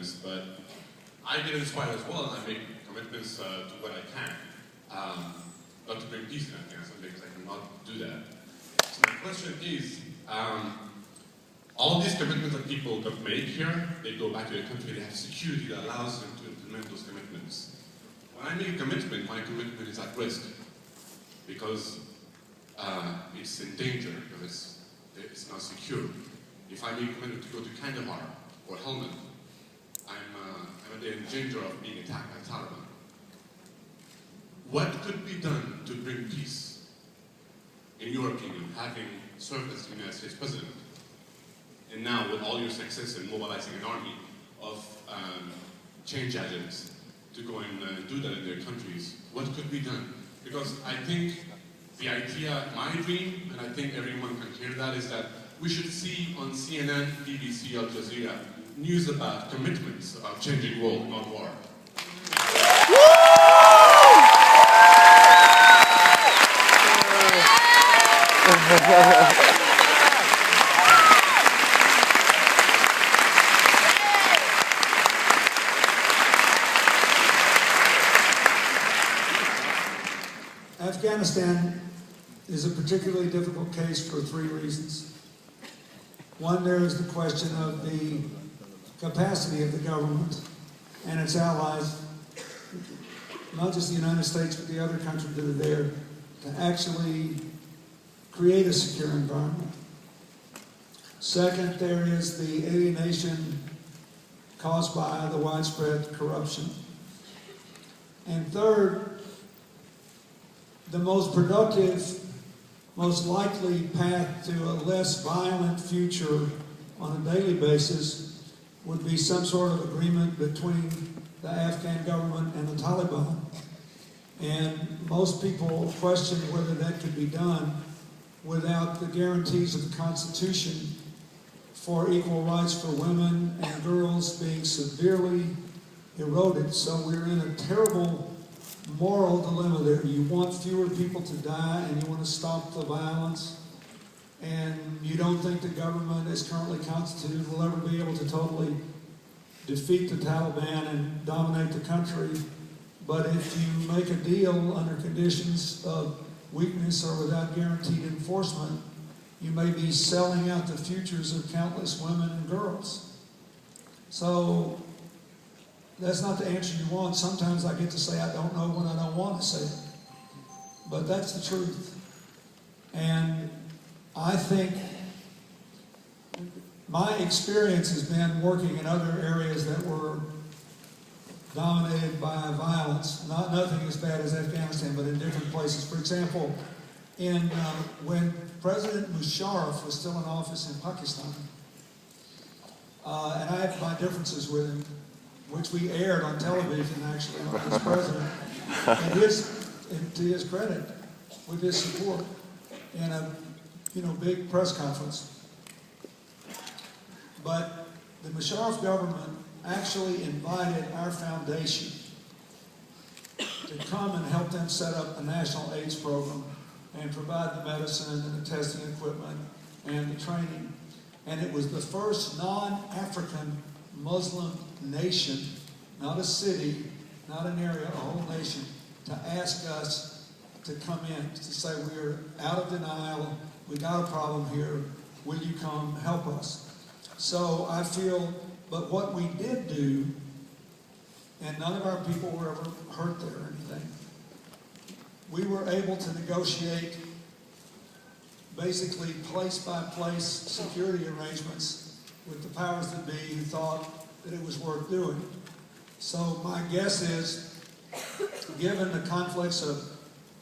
commitments, but I get inspired as well, and I make commitments to what I can. Not to bring peace in Afghanistan, because I cannot do that. So my question is, all these commitments that people got made here, they go back to their country, they have security that allows them to implement those commitments. When I make a commitment, my commitment is at risk, because it's in danger, because it's not secure. If I make a commitment to go to Kandahar or Helmand, I'm in danger of being attacked by Taliban. What could be done to bring peace, in your opinion, having served as the United States President, and now with all your success in mobilizing an army of change agents to go and do that in their countries, what could be done? Because I think the idea, my dream, and I think everyone can hear that, is that we should see on CNN, BBC, Al Jazeera, news about commitments, about changing the world, not war. Afghanistan is a particularly difficult case for three reasons. One, there is the question of the capacity of the government and its allies, not just the United States, but the other countries that are there, to actually create a secure environment. Second, there is the alienation caused by the widespread corruption. And third, the most productive, most likely path to a less violent future on a daily basis would be some sort of agreement between the Afghan government and the Taliban. And most people question whether that could be done without the guarantees of the Constitution for equal rights for women and girls being severely eroded. So we're in a terrible moral dilemma there. You want fewer people to die and you want to stop the violence, and you don't think the government as currently constituted will ever be able to totally defeat the Taliban and dominate the country. But if you make a deal under conditions of weakness or without guaranteed enforcement, you may be selling out the futures of countless women and girls. So that's not the answer you want. Sometimes I get to say I don't know when I don't want to say it. But that's the truth. And I think my experience has been working in other areas that were dominated by violence, nothing as bad as Afghanistan, but in different places. For example, when President Musharraf was still in office in Pakistan, and I have my differences with him, which we aired on television actually on his president, and to his credit, with his support, in a big press conference. But the Musharraf government actually invited our foundation to come and help them set up a national AIDS program and provide the medicine and the testing equipment and the training. And it was the first non-African Muslim nation, not a city, not an area, a whole nation, to ask us to come in, to say we're out of denial, we got a problem here, will you come help us? So I feel, but what we did do, and none of our people were ever hurt there or anything, we were able to negotiate basically place-by-place security arrangements with the powers that be who thought that it was worth doing. So my guess is, given the conflicts of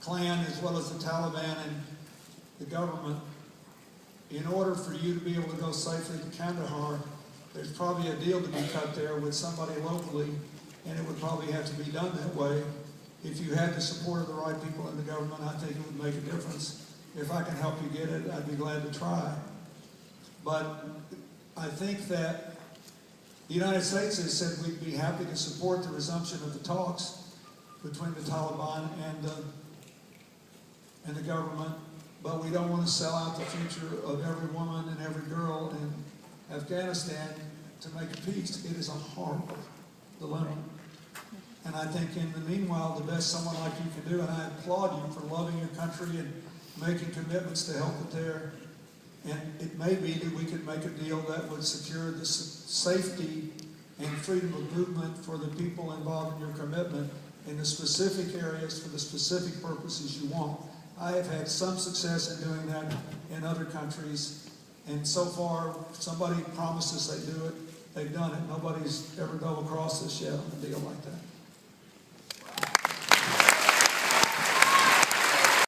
Klan as well as the Taliban and the government, in order for you to be able to go safely to Kandahar, there's probably a deal to be cut there with somebody locally, and it would probably have to be done that way. If you had the support of the right people in the government, I think it would make a difference. If I can help you get it, I'd be glad to try. But I think that the United States has said we'd be happy to support the resumption of the talks between the Taliban and the government, but we don't want to sell out the future of every woman and every girl in Afghanistan to make a peace. It is a horrible dilemma. And I think in the meanwhile, the best someone like you can do, and I applaud you for loving your country and making commitments to help it there. And it may be that we could make a deal that would secure the safety and freedom of movement for the people involved in your commitment in the specific areas for the specific purposes you want. I have had some success in doing that in other countries, and so far, somebody promises they do it, they've done it. Nobody's ever double-crossed us yet on a deal like that.